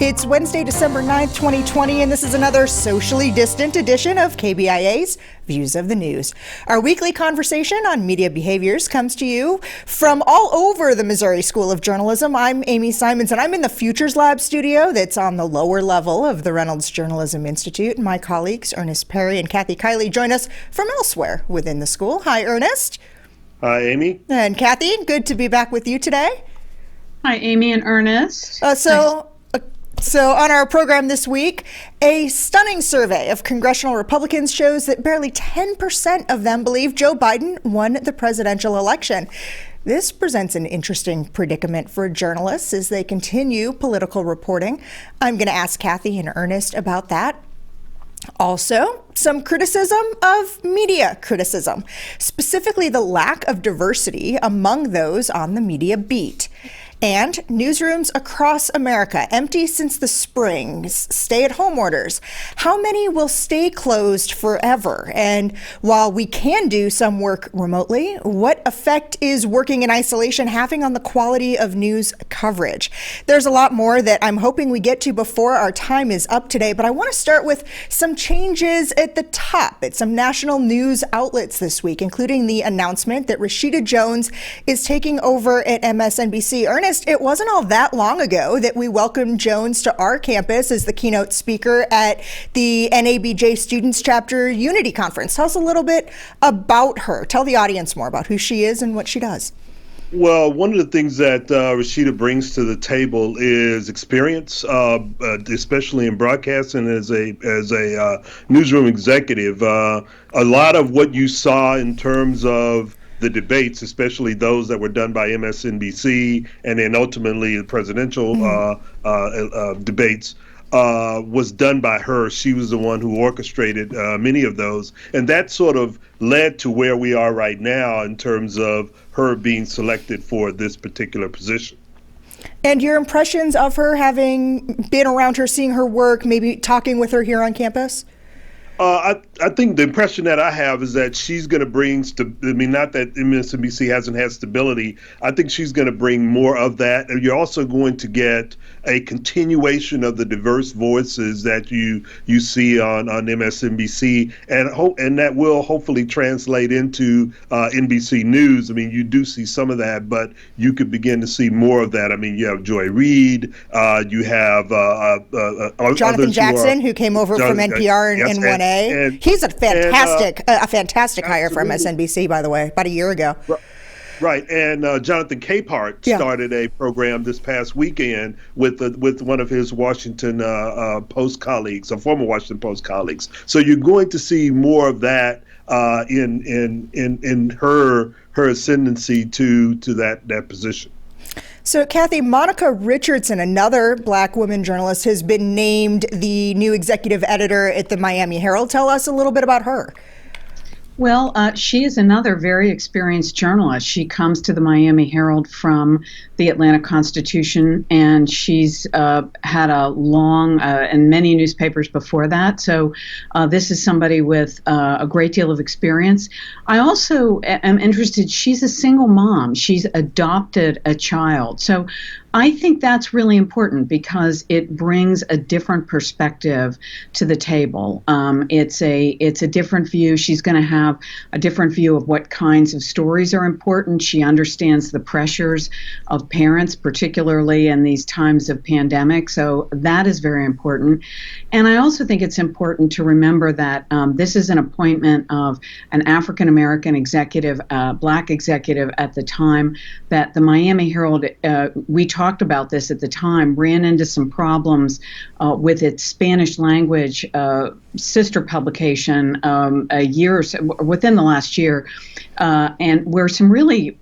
It's Wednesday, December 9th, 2020, and this is another socially distant edition of KBIA's Views of the News. Our weekly conversation on media behaviors comes to you from all over the Missouri School of Journalism. I'm Amy Simons, and I'm in the Futures Lab studio that's on the lower level of the Reynolds Journalism Institute. My colleagues, Ernest Perry and Kathy Kiely, join us from elsewhere within the school. Hi, Ernest. Hi, Amy. And Kathy, good to be back with you today. Hi, Amy and Ernest. So on our program this week, a stunning survey of congressional Republicans shows that barely 10% of them believe Joe Biden won the presidential election. This presents an interesting predicament for journalists as they continue political reporting. I'm going to ask Kathy and Ernest about that. Also, some criticism of media criticism, specifically the lack of diversity among those on the media beat. And newsrooms across America empty since the spring, stay-at-home orders. How many will stay closed forever? And while we can do some work remotely, what effect is working in isolation having on the quality of news coverage? There's a lot more that I'm hoping we get to before our time is up today, but I want to start with some changes at the top at some national news outlets this week, including the announcement that Rashida Jones is taking over at MSNBC. Ernest, it wasn't all that long ago that we welcomed Jones to our campus as the keynote speaker at the NABJ Students Chapter Unity Conference. Tell us a little bit about her. Tell the audience more about who she is and what she does. Well, one of the things that Rashida brings to the table is experience, especially in broadcasting as a newsroom executive. A lot of what you saw in terms of the debates, especially those that were done by MSNBC and then ultimately the presidential debates, was done by her. She was the one who orchestrated many of those. And that sort of led to where we are right now in terms of her being selected for this particular position. And your impressions of her, having been around her, seeing her work, maybe talking with her here on campus? I think the impression that I have is that she's going to bring, not that MSNBC hasn't had stability. I think she's going to bring more of that. And you're also going to get a continuation of the diverse voices that you see on MSNBC, and that will hopefully translate into NBC News. I mean, you do see some of that, but you could begin to see more of that. I mean, you have Joy Reid, you have Jonathan Jackson, who came over from NPR in 1A. He's a fantastic hire for MSNBC, by the way, about a year ago. Right, and Jonathan Capehart started a program this past weekend with one of his Washington Post colleagues, some former Washington Post colleagues. So you're going to see more of that in her ascendancy to that position. So, Kathy, Monica Richardson, another Black woman journalist, has been named the new executive editor at the Miami Herald. Tell us a little bit about her. Well, she is another very experienced journalist. She comes to the Miami Herald from the Atlanta Constitution, and she's had a long and many newspapers before that. So this is somebody with a great deal of experience. I also am interested, she's a single mom. She's adopted a child. So I think that's really important because it brings a different perspective to the table. It's a different view. She's going to have a different view of what kinds of stories are important. She understands the pressures of parents, particularly in these times of pandemic. So that is very important. And I also think it's important to remember that this is an appointment of an African American executive, Black executive at the time that the Miami Herald, we talked about this at the time, ran into some problems with its Spanish language sister publication within the last year, and where some really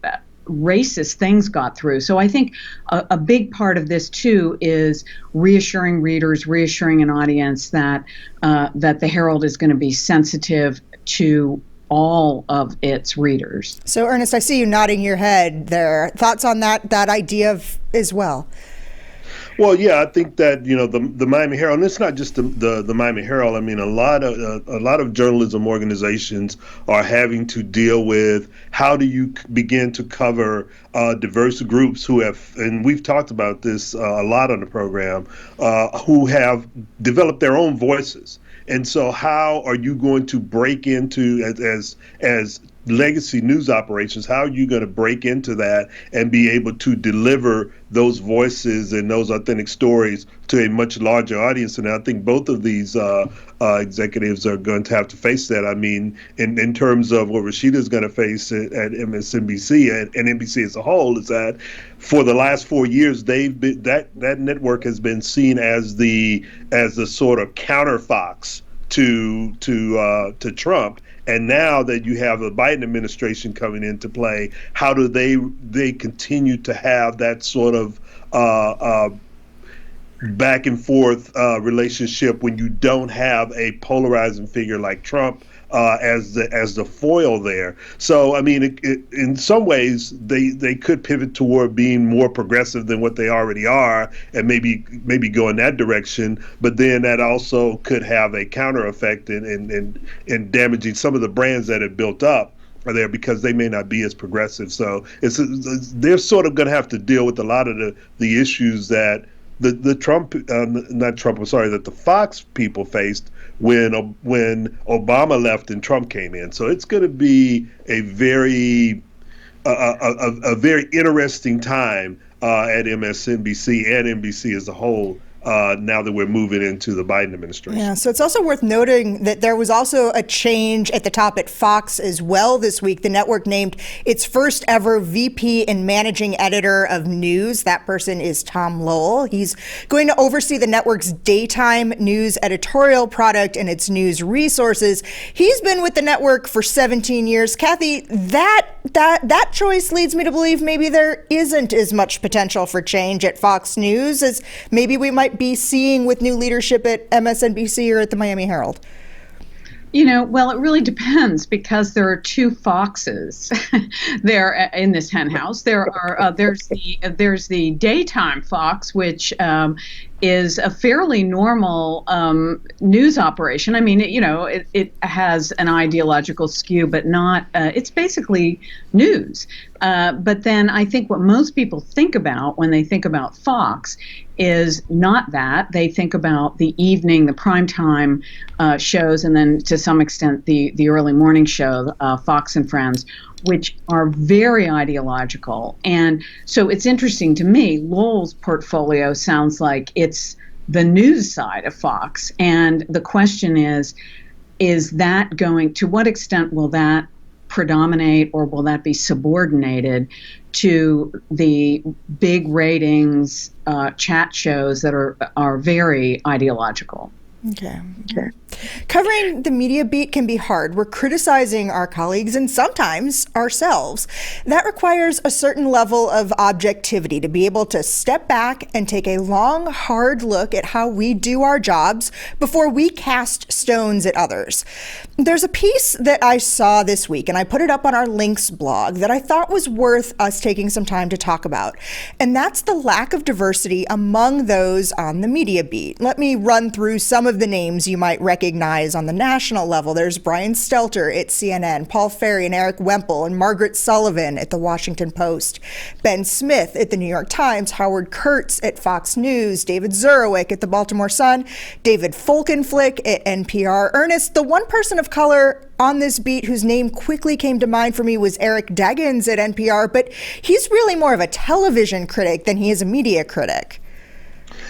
racist things got through. So I think a big part of this too is reassuring readers, reassuring an audience that the Herald is going to be sensitive to all of its readers. So, Ernest, I see you nodding your head there. Thoughts on that idea as well? Well, yeah, I think that the Miami Herald, and it's not just the Miami Herald. I mean, a lot of journalism organizations are having to deal with how do you begin to cover diverse groups who have, and we've talked about this a lot on the program, who have developed their own voices. And so, how are you going to break into as legacy news operations? How are you going to break into that and be able to deliver those voices and those authentic stories to a much larger audience? And I think both of these executives are going to have to face that. I mean, in terms of what Rashida is going to face at MSNBC and NBC as a whole, is that for the last 4 years, they've been that network has been seen as the sort of counter Fox to Trump. And now that you have the Biden administration coming into play, how do they continue to have that sort of back and forth relationship when you don't have a polarizing figure like Trump as the foil there? So I mean, in some ways, they could pivot toward being more progressive than what they already are, and maybe go in that direction. But then that also could have a counter effect in damaging some of the brands that have built up are there, because they may not be as progressive. So they're sort of going to have to deal with a lot of the issues that the Trump, not Trump, I'm sorry, that the Fox people faced when Obama left and Trump came in. So it's going to be a very interesting time at MSNBC and NBC as a whole. Now that we're moving into the Biden administration. Yeah, so it's also worth noting that there was also a change at the top at Fox as well this week. The network named its first ever VP and managing editor of news. That person is Tom Lowell. He's going to oversee the network's daytime news editorial product and its news resources. He's been with the network for 17 years. Kathy, that choice leads me to believe maybe there isn't as much potential for change at Fox News as maybe we might be seeing with new leadership at MSNBC or at the Miami Herald. Well, it really depends, because there are two Foxes there in this henhouse. There's the daytime Fox, which is a fairly normal news operation. I mean, it has an ideological skew, but not. It's basically news. But then I think what most people think about when they think about Fox is not that. They think about the evening, the primetime shows, and then to some extent the early morning show, Fox and Friends, which are very ideological. And so it's interesting to me, Lowell's portfolio sounds like it's the news side of Fox. And the question is that going, to what extent will that predominate, or will that be subordinated to the big ratings chat shows that are very ideological? Okay. Covering the media beat can be hard. We're criticizing our colleagues and sometimes ourselves. That requires a certain level of objectivity to be able to step back and take a long, hard look at how we do our jobs before we cast stones at others. There's a piece that I saw this week, and I put it up on our links blog, that I thought was worth us taking some time to talk about. And that's the lack of diversity among those on the media beat. Let me run through some of the names you might recognize on the national level. There's Brian Stelter at CNN, Paul Ferry and Eric Wemple, and Margaret Sullivan at the Washington Post, Ben Smith at the New York Times, Howard Kurtz at Fox News, David Zurowick at the Baltimore Sun, David Folkenflik at NPR, Earnest. The one person of color on this beat whose name quickly came to mind for me was Eric Deggans at NPR, but he's really more of a television critic than he is a media critic.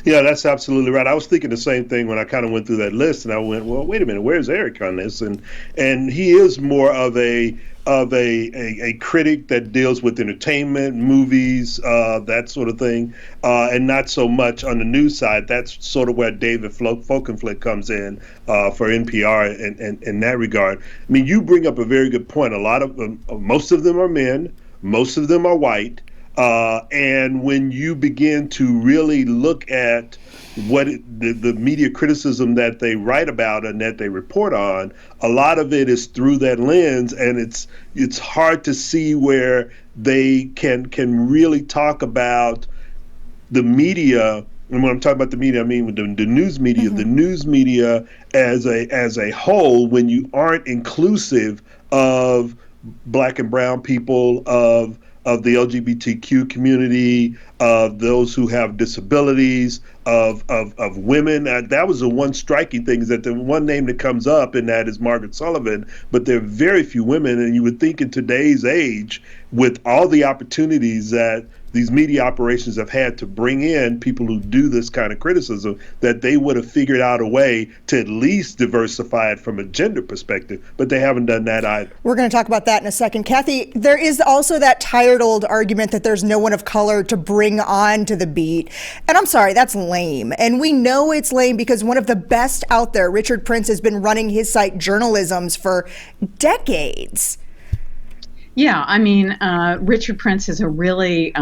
Yeah, that's absolutely right. I was thinking the same thing when I kind of went through that list, and I went, well, wait a minute, where's Eric on this? And he is more of a critic that deals with entertainment, movies, that sort of thing, and not so much on the news side. That's sort of where David Folkenflik comes in for NPR in that regard. I mean, you bring up a very good point. Most of them are men, most of them are white. And when you begin to really look at what the media criticism that they write about and that they report on, a lot of it is through that lens, and it's hard to see where they can really talk about the media and when I'm talking about the media, I mean with the news media, the news media as a whole, when you aren't inclusive of Black and brown people, of the LGBTQ community, of those who have disabilities, of women. That was the one striking thing, is that the one name that comes up in that is Margaret Sullivan, but there are very few women. And you would think in today's age, with all the opportunities that these media operations have had to bring in people who do this kind of criticism, that they would have figured out a way to at least diversify it from a gender perspective, but they haven't done that either. We're going to talk about that in a second. Kathy, there is also that tired old argument that there's no one of color to bring on to the beat. And I'm sorry, that's lame. And we know it's lame because one of the best out there, Richard Prince, has been running his site Journalisms for decades. Yeah, I mean, Richard Prince is a really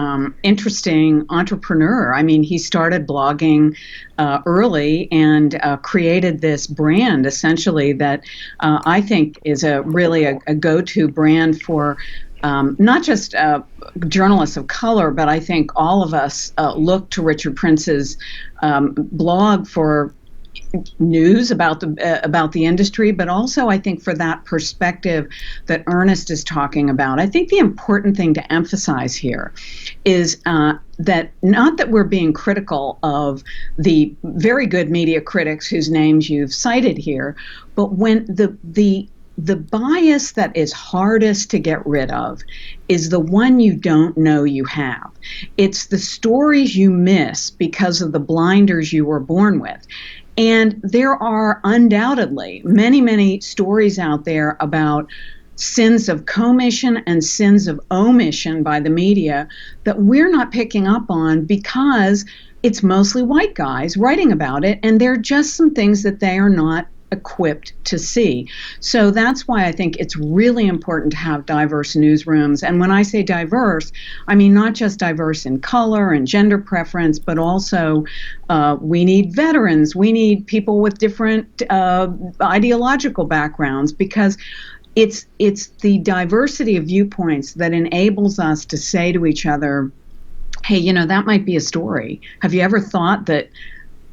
interesting entrepreneur. I mean, he started blogging early and created this brand, essentially, that I think is really a go-to brand for not just journalists of color, but I think all of us look to Richard Prince's blog for news about the industry, but also I think for that perspective that Earnest is talking about. I think the important thing to emphasize here is that not that we're being critical of the very good media critics whose names you've cited here, but when the bias that is hardest to get rid of is the one you don't know you have. It's the stories you miss because of the blinders you were born with. And there are undoubtedly many, many stories out there about sins of commission and sins of omission by the media that we're not picking up on because it's mostly white guys writing about it, and there are just some things that they are not equipped to see. So that's why I think it's really important to have diverse newsrooms. And when I say diverse, I mean not just diverse in color and gender preference, but also we need veterans, we need people with different ideological backgrounds, because it's the diversity of viewpoints that enables us to say to each other, hey, you know, that might be a story. Have you ever thought that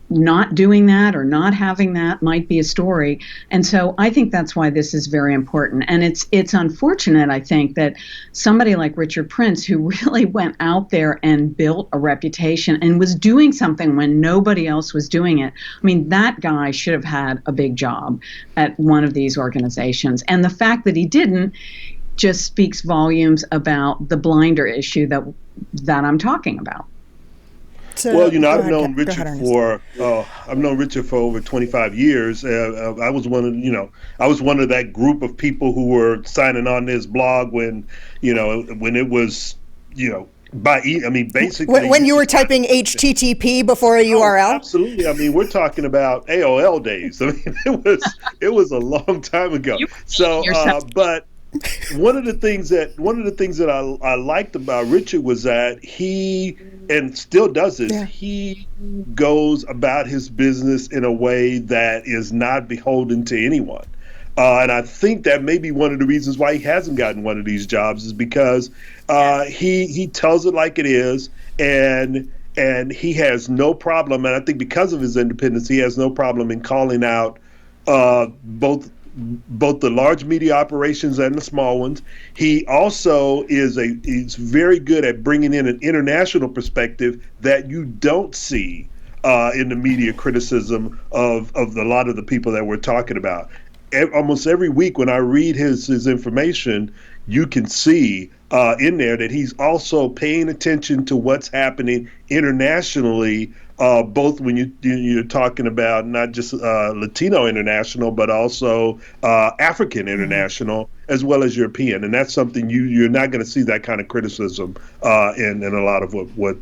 not doing that or not having that might be a story? And so I think that's why this is very important. And it's unfortunate, I think, that somebody like Richard Prince, who really went out there and built a reputation and was doing something when nobody else was doing it. I mean, that guy should have had a big job at one of these organizations. And the fact that he didn't just speaks volumes about the blinder issue that I'm talking about. So, well, you know, I've known Richard for over 25 years. I was one of that group of people who were signing on this blog when it was, basically when you were typing HTTP before a URL. Absolutely. I mean, we're talking about AOL days. I mean, it was a long time ago. So, but one of the things that I liked about Richard was that he, and still does this, he goes about his business in a way that is not beholden to anyone. And I think that may be one of the reasons why he hasn't gotten one of these jobs, is because he tells it like it is, and he has no problem, and I think because of his independence, he has no problem in calling out both the large media operations and the small ones. He also is very good at bringing in an international perspective that you don't see in the media criticism of a lot of the people that we're talking about. Almost every week when I read his information, you can see in there that he's also paying attention to what's happening internationally, both when you're talking about not just Latino international, but also African international, as well as European. And that's something you're not going to see that kind of criticism in a lot of what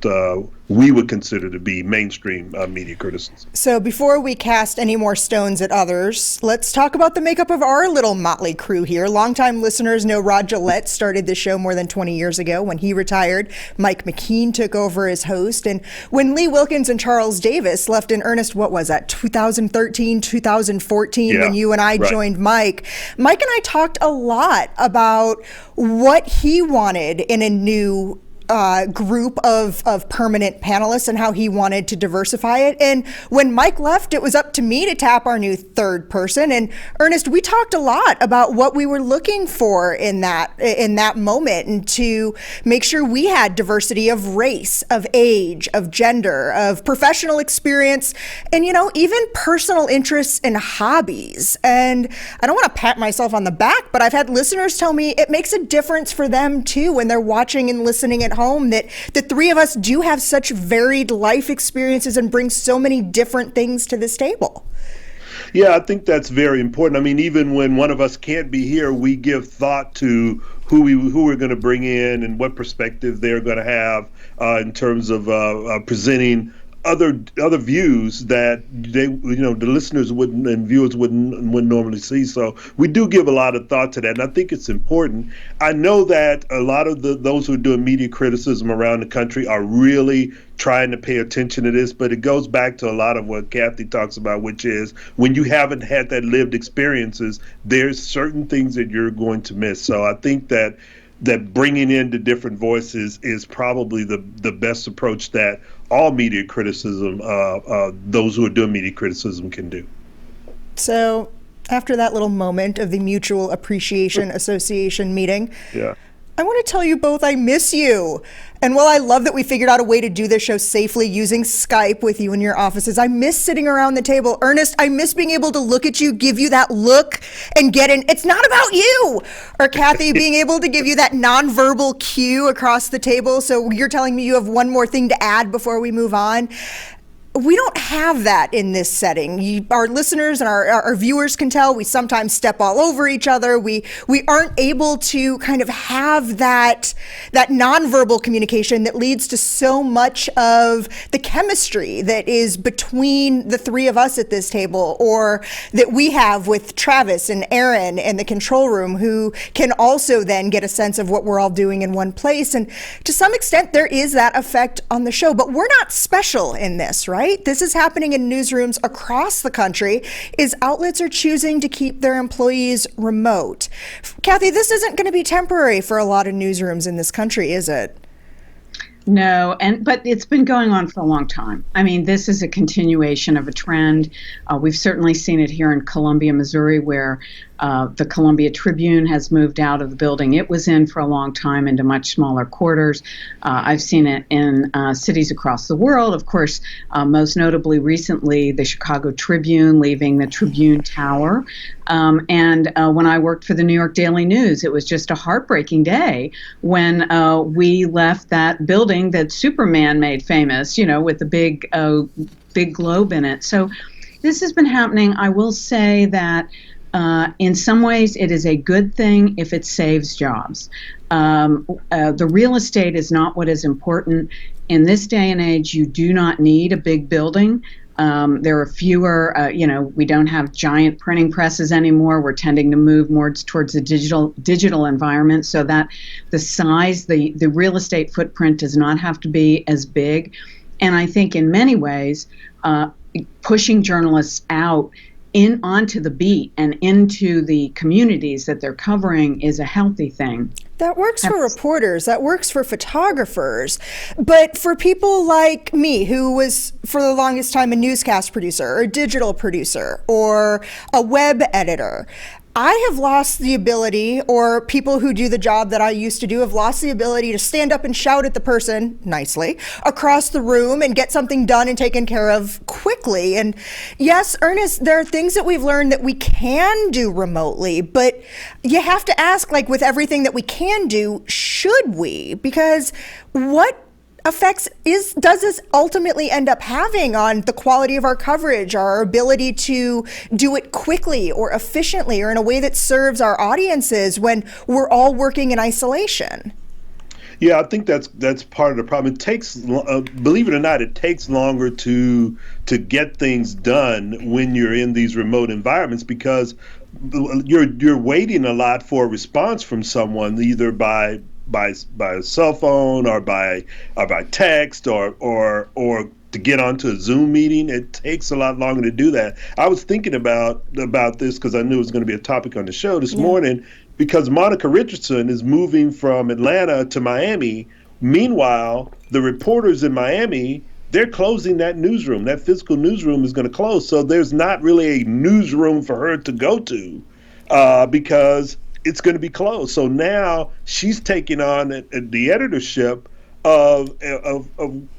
we would consider to be mainstream media criticism. So before we cast any more stones at others, let's talk about the makeup of our little motley crew here. Longtime listeners know Rod Gillette started the show more than 20 years ago. When he retired, Mike McKean took over as host. And when Lee Wilkins and Charles Davis left in Earnest, what was that, 2013, 2014, when you and I joined Mike and I talked a lot about what he wanted in a new group of permanent panelists and how he wanted to diversify it. And when Mike left, it was up to me to tap our new third person. And Ernest, we talked a lot about what we were looking for in that moment, and to make sure we had diversity of race, of age, of gender, of professional experience, and, even personal interests and hobbies. And I don't want to pat myself on the back, but I've had listeners tell me it makes a difference for them too when they're watching and listening at home, that the three of us do have such varied life experiences and bring so many different things to this table. Yeah, I think that's very important. I mean, even when one of us can't be here, we give thought to who we're going to bring in and what perspective they're going to have in terms of presenting other views that the listeners wouldn't and viewers wouldn't normally see. So we do give a lot of thought to that, and I think it's important. I know that a lot of those who are doing media criticism around the country are really trying to pay attention to this, but it goes back to a lot of what Kathy talks about, which is when you haven't had that lived experiences, there's certain things that you're going to miss. So I think that bringing in the different voices is probably the best approach that all media criticism, those who are doing media criticism, can do. So after that little moment of the Mutual Appreciation Association meeting, I want to tell you both I miss you. And while I love that we figured out a way to do this show safely using Skype with you in your offices, I miss sitting around the table. Ernest, I miss being able to look at you, give you that look, and get in, it's not about you. Or Kathy, being able to give you that nonverbal cue across the table. So you're telling me you have one more thing to add before we move on. We don't have that in this setting. Our listeners and our viewers can tell we sometimes step all over each other. We aren't able to kind of have that nonverbal communication that leads to so much of the chemistry that is between the three of us at this table, or that we have with Travis and Aaron in the control room, who can also then get a sense of what we're all doing in one place. And to some extent, there is that effect on the show, but we're not special in this, right? This is happening in newsrooms across the country, is outlets are choosing to keep their employees remote. Kathy, this isn't going to be temporary for a lot of newsrooms in this country, is it? No, but it's been going on for a long time. I mean, this is a continuation of a trend. We've certainly seen it here in Columbia, Missouri, where the Columbia Tribune has moved out of the building it was in for a long time into much smaller quarters. I've seen it in cities across the world. Of course, most notably recently, the Chicago Tribune leaving the Tribune Tower. And when I worked for the New York Daily News, it was just a heartbreaking day when we left that building that Superman made famous, with the big globe in it. So this has been happening. I will say that in some ways it is a good thing if it saves jobs. The real estate is not what is important. In this day and age, you do not need a big building. There are fewer, we don't have giant printing presses anymore. We're tending to move more towards the digital environment, so that the size, the real estate footprint does not have to be as big. And I think in many ways, pushing journalists out onto the beat and into the communities that they're covering is a healthy thing. That works for reporters, that works for photographers, but for people like me, who was for the longest time a newscast producer or a digital producer or a web editor, I have lost the ability, or people who do the job that I used to do have lost the ability to stand up and shout at the person nicely across the room and get something done and taken care of quickly. And yes, Ernest, there are things that we've learned that we can do remotely, but you have to ask, like with everything that we can do, should we? Because what effects does this ultimately end up having on the quality of our coverage, our ability to do it quickly or efficiently or in a way that serves our audiences when we're all working in isolation? Yeah, I think that's part of the problem. It takes, believe it or not, it takes longer to get things done when you're in these remote environments, because you're waiting a lot for a response from someone, either by a cell phone or by text or to get onto a Zoom meeting. It takes a lot longer to do that. I was thinking about this because I knew it was going to be a topic on the show this morning, because Monica Richardson is moving from Atlanta to Miami. Meanwhile, the reporters in Miami, they're closing that newsroom. That physical newsroom is going to close. So there's not really a newsroom for her to go to because it's going to be closed. So now she's taking on the editorship of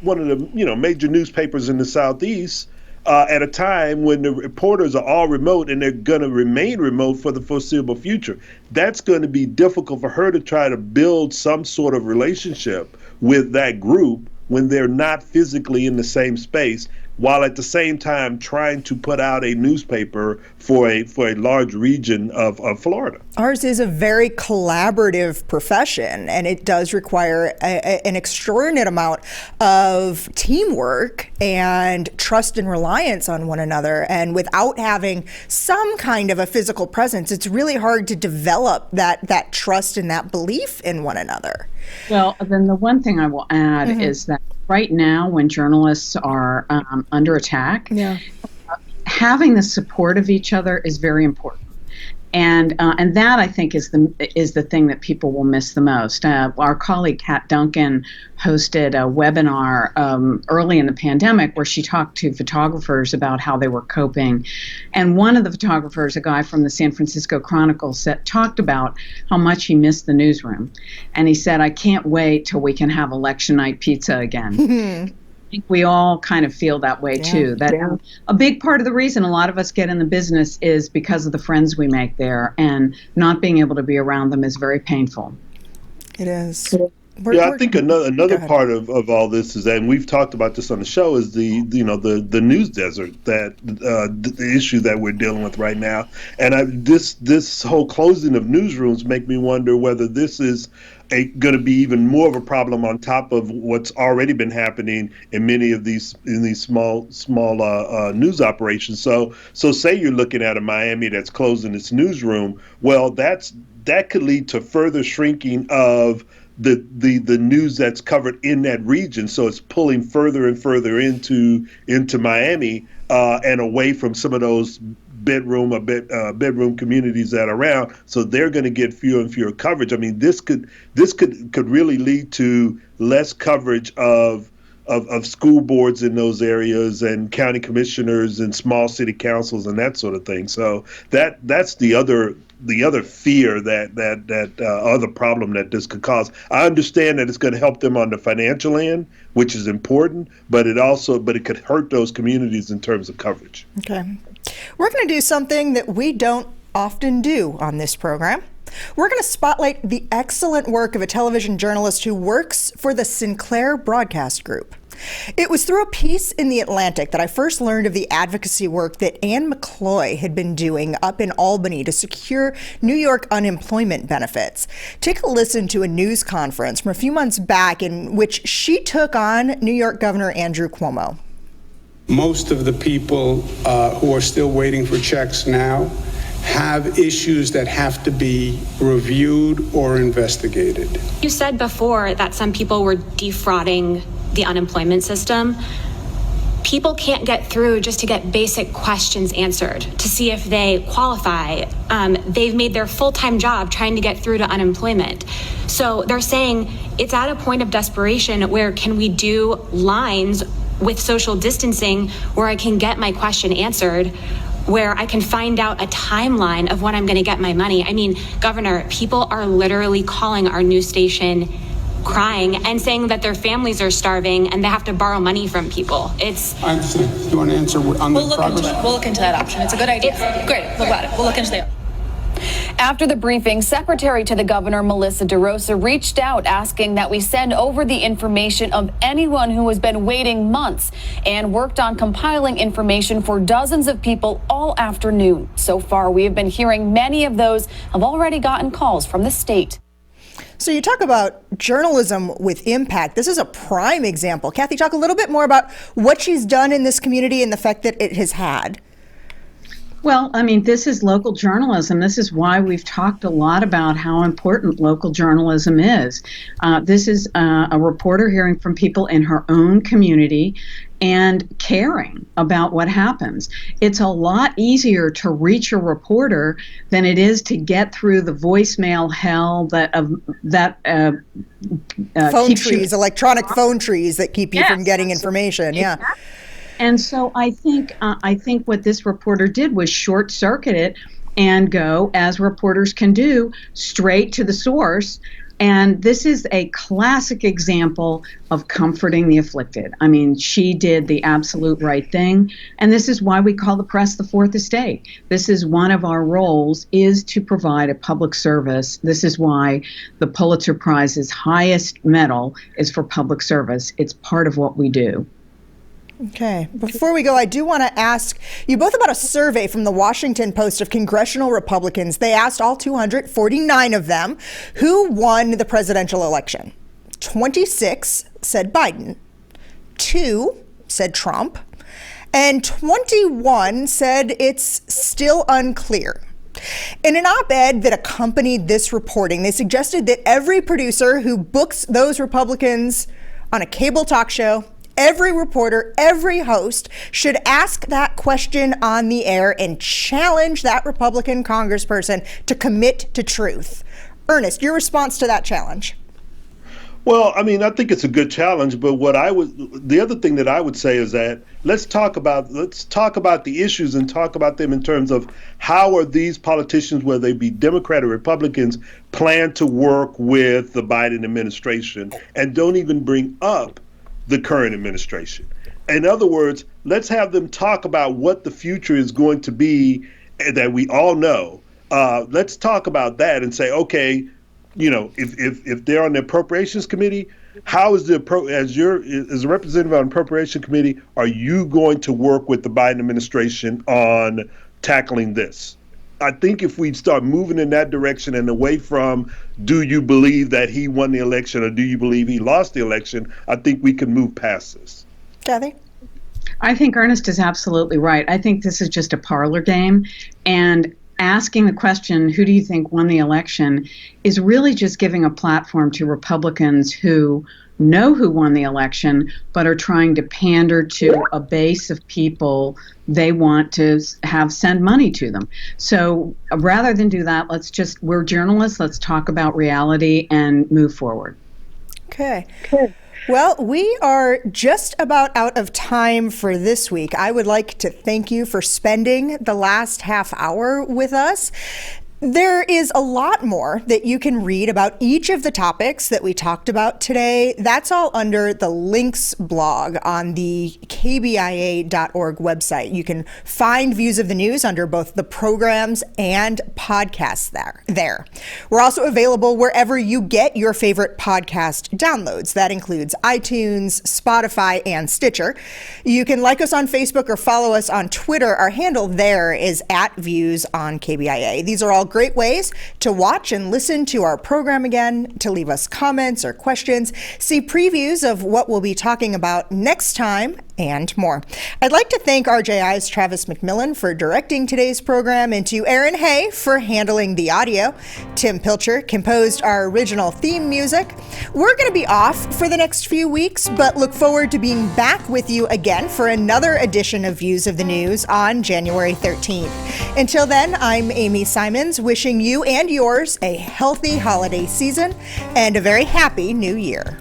one of the major newspapers in the Southeast at a time when the reporters are all remote and they're going to remain remote for the foreseeable future. That's going to be difficult for her to try to build some sort of relationship with that group when they're not physically in the same space, while at the same time trying to put out a newspaper for a large region of Florida. Ours is a very collaborative profession, and it does require an extraordinary amount of teamwork and trust and reliance on one another. And without having some kind of a physical presence, it's really hard to develop that trust and that belief in one another. Well, then the one thing I will add is that right now, when journalists are under attack, having the support of each other is very important. And that, I think, is the thing that people will miss the most. Our colleague Kat Duncan hosted a webinar early in the pandemic where she talked to photographers about how they were coping. And one of the photographers, a guy from the San Francisco Chronicle, talked about how much he missed the newsroom. And he said, "I can't wait till we can have election night pizza again." I think we all kind of feel that way too. That a big part of the reason a lot of us get in the business is because of the friends we make there, and not being able to be around them is very painful. It is. I think another part of all this is that, and we've talked about this on the show, is the news desert, that the issue that we're dealing with right now. And this whole closing of newsrooms make me wonder whether this is going to be even more of a problem on top of what's already been happening in many of these small news operations. So say you're looking at a Miami that's closing its newsroom. Well, that could lead to further shrinking of the news that's covered in that region. So it's pulling further and further into Miami and away from some of those bedroom communities that are around. So they're going to get fewer and fewer coverage. I mean, this could really lead to less coverage of school boards in those areas and county commissioners and small city councils and that sort of thing. So that's the other fear that other problem that this could cause. I understand that it's going to help them on the financial end, which is important, but it could hurt those communities in terms of coverage. Okay. We're going to do something that we don't often do on this program. We're going to spotlight the excellent work of a television journalist who works for the Sinclair Broadcast Group. It was through a piece in The Atlantic that I first learned of the advocacy work that Anne McCloy had been doing up in Albany to secure New York unemployment benefits. Take a listen to a news conference from a few months back in which she took on New York Governor Andrew Cuomo. Most of the people who are still waiting for checks now have issues that have to be reviewed or investigated. You said before that some people were defrauding the unemployment system. People can't get through just to get basic questions answered to see if they qualify. They've made their full-time job trying to get through to unemployment. So they're saying it's at a point of desperation where can we do lines with social distancing where I can get my question answered, where I can find out a timeline of when I'm going to get my money. I mean, Governor, people are literally calling our news station crying and saying that their families are starving and they have to borrow money from people. I understand. You want to answer on the progress? We'll look into that option. It's a good idea. Great. We'll got it. We'll look into that. After the briefing, Secretary to the Governor, Melissa DeRosa, reached out asking that we send over the information of anyone who has been waiting months and worked on compiling information for dozens of people all afternoon. So far, we have been hearing many of those have already gotten calls from the state. So you talk about journalism with impact. This is a prime example. Kathy, talk a little bit more about what she's done in this community and the effect that it has had. Well, I mean, this is local journalism. This is why we've talked a lot about how important local journalism is. This is a reporter hearing from people in her own community and caring about what happens. It's a lot easier to reach a reporter than it is to get through the voicemail hell phone trees, electronic phone trees that keep you from getting information. Yeah. And so I think what this reporter did was short circuit it and go, as reporters can do, straight to the source. And this is a classic example of comforting the afflicted. I mean, she did the absolute right thing. And this is why we call the press the fourth estate. This is one of our roles, is to provide a public service. This is why the Pulitzer Prize's highest medal is for public service. It's part of what we do. Okay. Before we go, I do want to ask you both about a survey from the Washington Post of congressional Republicans. They asked all 249 of them who won the presidential election. 26 said Biden, 2 said Trump, and 21 said it's still unclear. In an op-ed that accompanied this reporting, they suggested that every producer who books those Republicans on a cable talk show, every reporter, every host should ask that question on the air and challenge that Republican congressperson to commit to truth. Earnest, your response to that challenge? Well, I mean, I think it's a good challenge, but the other thing that I would say is that let's talk about the issues and talk about them in terms of how are these politicians, whether they be Democrat or Republicans, plan to work with the Biden administration, and don't even bring up the current administration. In other words, let's have them talk about what the future is going to be that we all know. Let's talk about that and say, okay, you know, if they're on the Appropriations Committee, how is as a representative on the Appropriations Committee, are you going to work with the Biden administration on tackling this? I think if we start moving in that direction and away from, do you believe that he won the election or do you believe he lost the election, I think we can move past this. Kathy? I think Earnest is absolutely right. I think this is just a parlor game, and asking the question, who do you think won the election, is really just giving a platform to Republicans who know who won the election, but are trying to pander to a base of people they want to have send money to them. So rather than do that, we're journalists, let's talk about reality and move forward. Okay. Well, we are just about out of time for this week. I would like to thank you for spending the last half hour with us. There is a lot more that you can read about each of the topics that we talked about today. That's all under the links blog on the kbia.org website. You can find views of the news under both the programs and podcasts there. We're also available wherever you get your favorite podcast downloads. That includes iTunes, Spotify, and Stitcher. You can like us on Facebook or follow us on Twitter. Our handle there is @ViewsOnKBIA. These are all great ways to watch and listen to our program again, to leave us comments or questions, see previews of what we'll be talking about next time, and more. I'd like to thank RJI's Travis McMillan for directing today's program, and to Aaron Hay for handling the audio. Tim Pilcher composed our original theme music. We're going to be off for the next few weeks, but look forward to being back with you again for another edition of Views of the News on January 13th. Until then, I'm Amy Simons, wishing you and yours a healthy holiday season and a very happy new year.